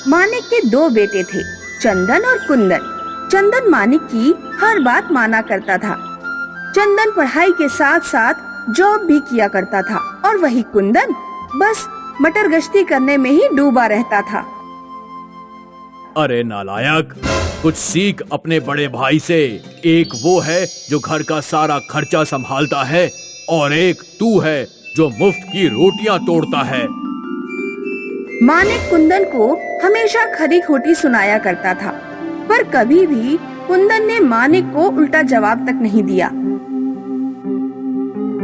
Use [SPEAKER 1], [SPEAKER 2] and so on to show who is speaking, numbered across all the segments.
[SPEAKER 1] मानिक के दो बेटे थे, चंदन और कुंदन। चंदन मानिक की हर बात माना करता था। चंदन पढ़ाई के साथ साथ जॉब भी किया करता था और वही कुंदन बस मटर गश्ती करने में ही डूबा रहता था।
[SPEAKER 2] अरे नालायक, कुछ सीख अपने बड़े भाई से। एक वो है जो घर का सारा खर्चा संभालता है और एक तू है जो मुफ्त की रोटियां तोड़ता है।
[SPEAKER 1] मानिक कुंदन को हमेशा खरी खोटी सुनाया करता था, पर कभी भी कुंदन ने मानिक को उल्टा जवाब तक नहीं दिया।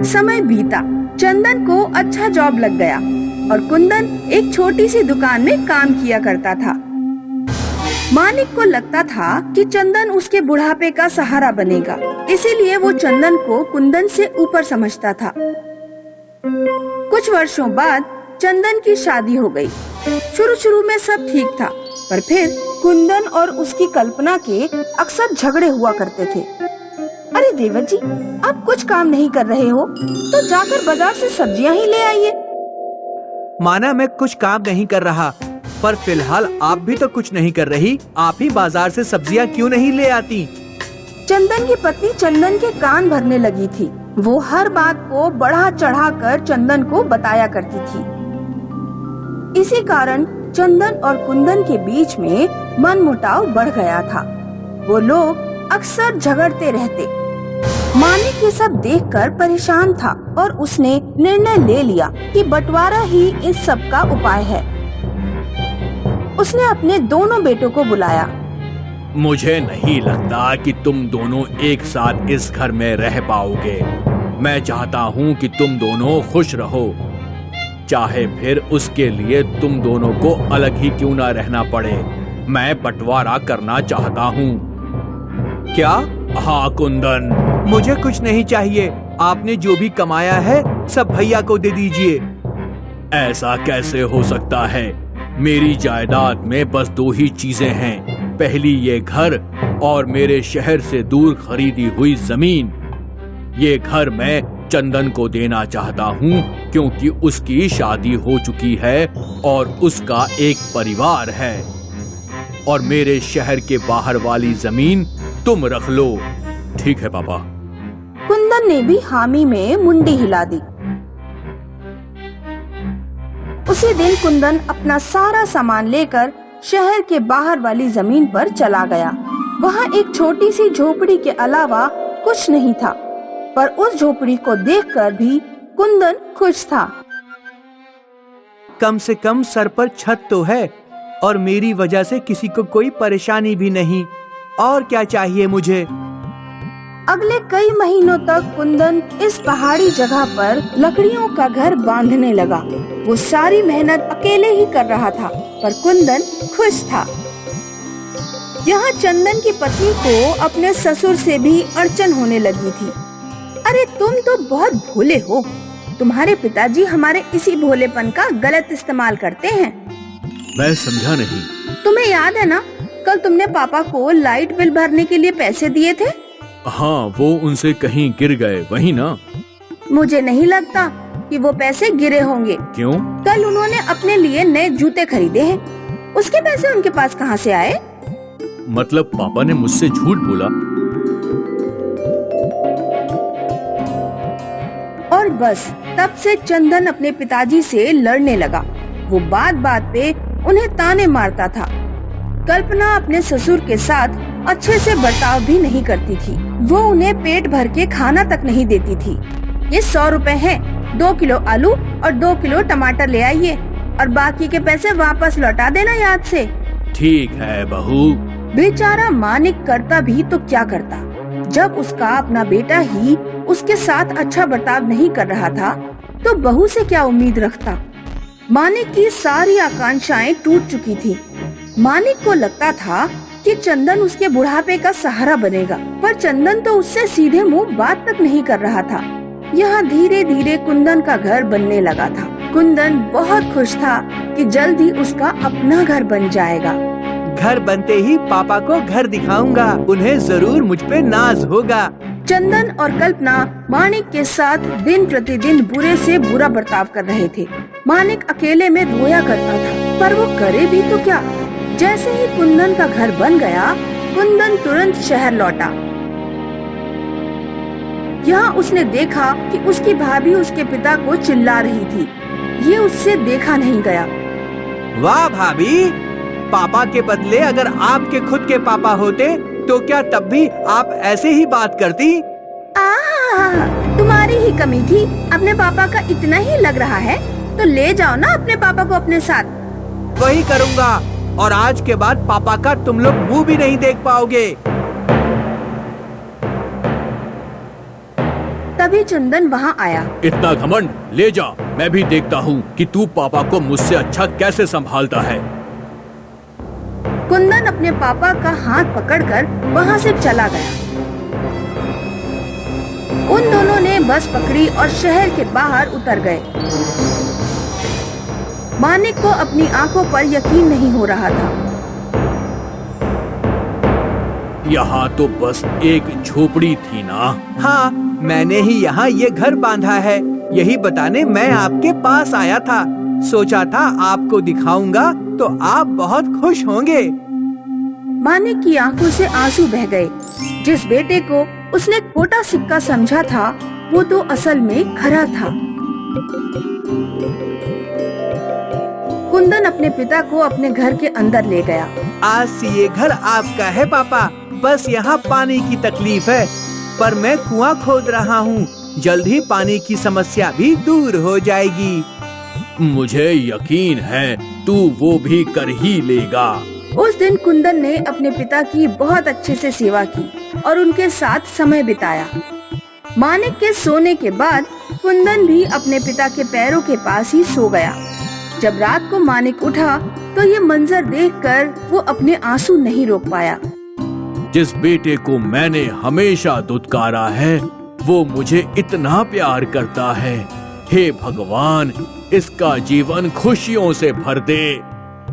[SPEAKER 1] समय बीता, चंदन को अच्छा जॉब लग गया और कुंदन एक छोटी सी दुकान में काम किया करता था। मानिक को लगता था कि चंदन उसके बुढ़ापे का सहारा बनेगा, इसीलिए वो चंदन को कुंदन से ऊपर समझता था। कुछ वर्षों बाद चंदन की शादी हो गई। शुरू में सब ठीक था, पर फिर कुंदन और उसकी कल्पना के अक्सर झगड़े हुआ करते थे। अरे देवर जी, आप कुछ काम नहीं कर रहे हो तो जाकर बाजार से सब्जियां ही ले आइए।
[SPEAKER 3] माना मैं कुछ काम नहीं कर रहा, पर फिलहाल आप भी तो कुछ नहीं कर रही। आप ही बाजार से सब्जियां क्यों नहीं ले आती?
[SPEAKER 1] चंदन की पत्नी चंदन के कान भरने लगी थी। वो हर बात को बढ़ा चढ़ा कर चंदन को बताया करती थी। इसी कारण चंदन और कुंदन के बीच में मनमुटाव बढ़ गया था। वो लोग अक्सर झगड़ते रहते। मानिक ये सब देखकर परेशान था और उसने निर्णय ले लिया कि बंटवारा ही इस सब का उपाय है। उसने अपने दोनों बेटों को बुलाया।
[SPEAKER 2] मुझे नहीं लगता कि तुम दोनों एक साथ इस घर में रह पाओगे। मैं चाहता हूँ कि तुम दोनों खुश रहो, चाहे फिर उसके लिए तुम दोनों को अलग ही क्यों ना रहना पड़े। मैं बंटवारा करना चाहता हूँ।
[SPEAKER 3] क्या?
[SPEAKER 2] हाँ कुंदन,
[SPEAKER 3] मुझे कुछ नहीं चाहिए। आपने जो भी कमाया है सब भैया को दे दीजिए।
[SPEAKER 2] ऐसा कैसे हो सकता है? मेरी जायदाद में बस दो ही चीजें हैं, पहली ये घर और मेरे शहर से दूर खरीदी हुई जमीन। ये घर मैं चंदन को देना चाहता हूँ क्योंकि उसकी शादी हो चुकी है और उसका एक परिवार है, और मेरे शहर के बाहर वाली जमीन तुम रख लो। ठीक है पापा।
[SPEAKER 1] कुंदन ने भी हामी में मुंडी हिला दी। उसी दिन कुंदन अपना सारा सामान लेकर शहर के बाहर वाली जमीन पर चला गया। वहाँ एक छोटी सी झोपड़ी के अलावा कुछ नहीं था, पर उस झोपड़ी को देखकर भी कुंदन खुश था।
[SPEAKER 3] कम से कम सर पर छत तो है और मेरी वजह से किसी को कोई परेशानी भी नहीं। और क्या चाहिए मुझे?
[SPEAKER 1] अगले कई महीनों तक कुंदन इस पहाड़ी जगह पर लकड़ियों का घर बांधने लगा। वो सारी मेहनत अकेले ही कर रहा था, पर कुंदन खुश था। यहाँ चंदन की पत्नी को अपने ससुर से भी अड़चन होने लगी थी। अरे तुम तो बहुत भोले हो। तुम्हारे पिताजी हमारे इसी भोलेपन का गलत इस्तेमाल करते हैं।
[SPEAKER 2] मैं समझा नहीं।
[SPEAKER 1] तुम्हें याद है ना, कल तुमने पापा को लाइट बिल भरने के लिए पैसे दिए थे?
[SPEAKER 2] हाँ, वो उनसे कहीं गिर गए, वही ना?
[SPEAKER 1] मुझे नहीं लगता कि वो पैसे गिरे होंगे।
[SPEAKER 2] क्यों?
[SPEAKER 1] कल उन्होंने अपने लिए नए जूते खरीदे हैं। उसके पैसे उनके पास कहाँ से आए?
[SPEAKER 2] मतलब पापा ने मुझसे झूठ बोला?
[SPEAKER 1] और बस तब से चंदन अपने पिताजी से लड़ने लगा। वो बात बात पे उन्हें ताने मारता था। कल्पना अपने ससुर के साथ अच्छे से बर्ताव भी नहीं करती थी। वो उन्हें पेट भर के खाना तक नहीं देती थी। ये 100 रुपए है, 2 किलो आलू और 2 किलो टमाटर ले आइए और बाकी के पैसे वापस लौटा देना याद से।
[SPEAKER 2] ठीक है बहू।
[SPEAKER 1] बेचारा मानिक करता भी तो क्या करता, जब उसका अपना बेटा ही उसके साथ अच्छा बर्ताव नहीं कर रहा था तो बहू से क्या उम्मीद रखता। मानिक की सारी आकांक्षाएं टूट चुकी थी। मानिक को लगता था कि चंदन उसके बुढ़ापे का सहारा बनेगा, पर चंदन तो उससे सीधे मुंह बात तक नहीं कर रहा था। यहाँ धीरे धीरे कुंदन का घर बनने लगा था। कुंदन बहुत खुश था कि जल्द ही उसका अपना घर बन जाएगा।
[SPEAKER 3] घर बनते ही पापा को घर दिखाऊंगा, उन्हें जरूर मुझ पे नाज होगा।
[SPEAKER 1] चंदन और कल्पना मानिक के साथ दिन प्रतिदिन बुरे से बुरा बर्ताव कर रहे थे। मानिक अकेले में रोया करता था, पर वो करे भी तो क्या। जैसे ही कुंदन का घर बन गया, कुंदन तुरंत शहर लौटा। यहाँ उसने देखा कि उसकी भाभी उसके पिता को चिल्ला रही थी। ये उससे देखा नहीं गया।
[SPEAKER 3] वाह भाभी, पापा के बदले अगर आपके खुद के पापा होते तो क्या तब भी आप ऐसे ही बात करती?
[SPEAKER 1] तुम्हारी ही कमी थी। अपने पापा का इतना ही लग रहा है तो ले जाओ ना अपने पापा को अपने साथ।
[SPEAKER 3] वही करूँगा, और आज के बाद पापा का तुम लोग मुंह भी नहीं देख पाओगे।
[SPEAKER 1] तभी चंदन वहाँ आया।
[SPEAKER 2] इतना घमंड, ले जा, मैं भी देखता हूँ कि तू पापा को मुझसे अच्छा कैसे संभालता है।
[SPEAKER 1] कुंदन अपने पापा का हाथ पकड़कर वहाँ से चला गया। उन दोनों ने बस पकड़ी और शहर के बाहर उतर गए। मानिक को अपनी आंखों पर यकीन नहीं हो रहा था।
[SPEAKER 2] यहाँ तो बस एक झोपड़ी थी ना।
[SPEAKER 3] हाँ, मैंने ही यहाँ ये घर बांधा है। यही बताने मैं आपके पास आया था। सोचा था आपको दिखाऊंगा तो आप बहुत खुश होंगे।
[SPEAKER 1] मानिक की आंखों से आंसू बह गए। जिस बेटे को उसने खोटा सिक्का समझा था, वो तो असल में खरा था। कुंदन अपने पिता को अपने घर के अंदर ले गया।
[SPEAKER 3] आज से ये घर आपका है पापा। बस यहाँ पानी की तकलीफ है, पर मैं कुआं खोद रहा हूँ। जल्द ही पानी की समस्या भी दूर हो जाएगी।
[SPEAKER 2] मुझे यकीन है तू वो भी कर ही लेगा।
[SPEAKER 1] उस दिन कुंदन ने अपने पिता की बहुत अच्छे से सेवा की और उनके साथ समय बिताया। मानिक के सोने के बाद कुंदन भी अपने पिता के पैरों के पास ही सो गया। जब रात को मानिक उठा तो ये मंजर देखकर वो अपने आंसू नहीं रोक पाया।
[SPEAKER 2] जिस बेटे को मैंने हमेशा दुत्कारा है, वो मुझे इतना प्यार करता है। हे भगवान, इसका जीवन खुशियों से भर दे।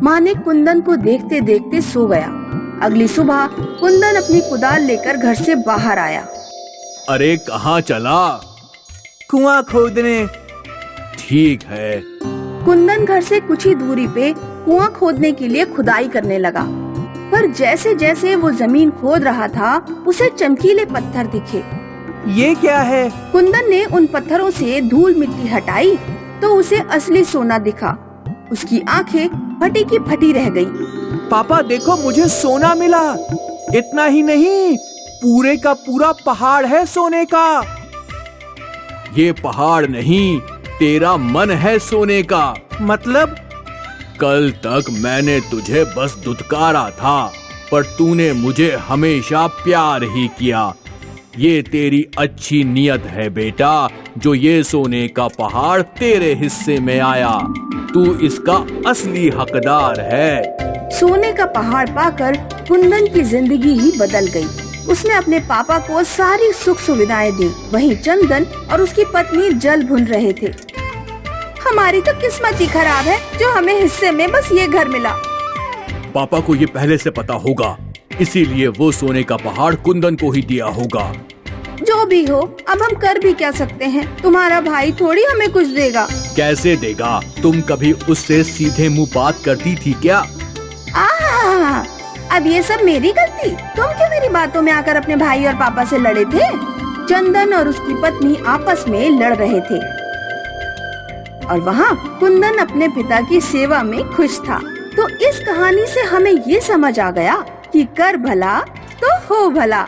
[SPEAKER 1] मानिक कुंदन को देखते देखते सो गया। अगली सुबह कुंदन अपनी कुदाल लेकर घर से बाहर आया।
[SPEAKER 2] अरे कहाँ चला?
[SPEAKER 3] कुआं खोदने।
[SPEAKER 2] ठीक है।
[SPEAKER 1] कुंदन घर से कुछ ही दूरी पे कुआं खोदने के लिए खुदाई करने लगा, पर जैसे जैसे वो जमीन खोद रहा था, उसे चमकीले पत्थर दिखे।
[SPEAKER 3] ये क्या है?
[SPEAKER 1] कुंदन ने उन पत्थरों से धूल मिट्टी हटाई तो उसे असली सोना दिखा। उसकी आंखें फटी की फटी रह गई।
[SPEAKER 3] पापा देखो, मुझे सोना मिला। इतना ही नहीं, पूरे का पूरा पहाड़ है सोने का।
[SPEAKER 2] ये पहाड़ नहीं, तेरा मन है सोने का।
[SPEAKER 3] मतलब?
[SPEAKER 2] कल तक मैंने तुझे बस दुत्कारा था, पर तूने मुझे हमेशा प्यार ही किया। ये तेरी अच्छी नियत है बेटा, जो ये सोने का पहाड़ तेरे हिस्से में आया। तू इसका असली हकदार है।
[SPEAKER 1] सोने का पहाड़ पाकर कुंदन की जिंदगी ही बदल गई। उसने अपने पापा को सारी सुख सुविधाएं दी। वहीं चंदन और उसकी पत्नी जल भुन रहे थे। हमारी तो किस्मत ही खराब है जो हमें हिस्से में बस ये घर मिला।
[SPEAKER 2] पापा को ये पहले से पता होगा, इसीलिए वो सोने का पहाड़ कुंदन को ही दिया होगा।
[SPEAKER 1] जो भी हो, अब हम कर भी क्या सकते हैं? तुम्हारा भाई थोड़ी हमें कुछ देगा।
[SPEAKER 2] कैसे देगा? तुम कभी उससे सीधे मुंह बात करती थी क्या?
[SPEAKER 1] अब ये सब मेरी गलती? तुम क्यों मेरी बातों में आकर अपने भाई और पापा से लड़े थे? चंदन और उसकी पत्नी आपस में लड़ रहे थे और वहाँ कुंदन अपने पिता की सेवा में खुश था। तो इस कहानी से हमें ये समझ आ गया कि कर भला तो हो भला।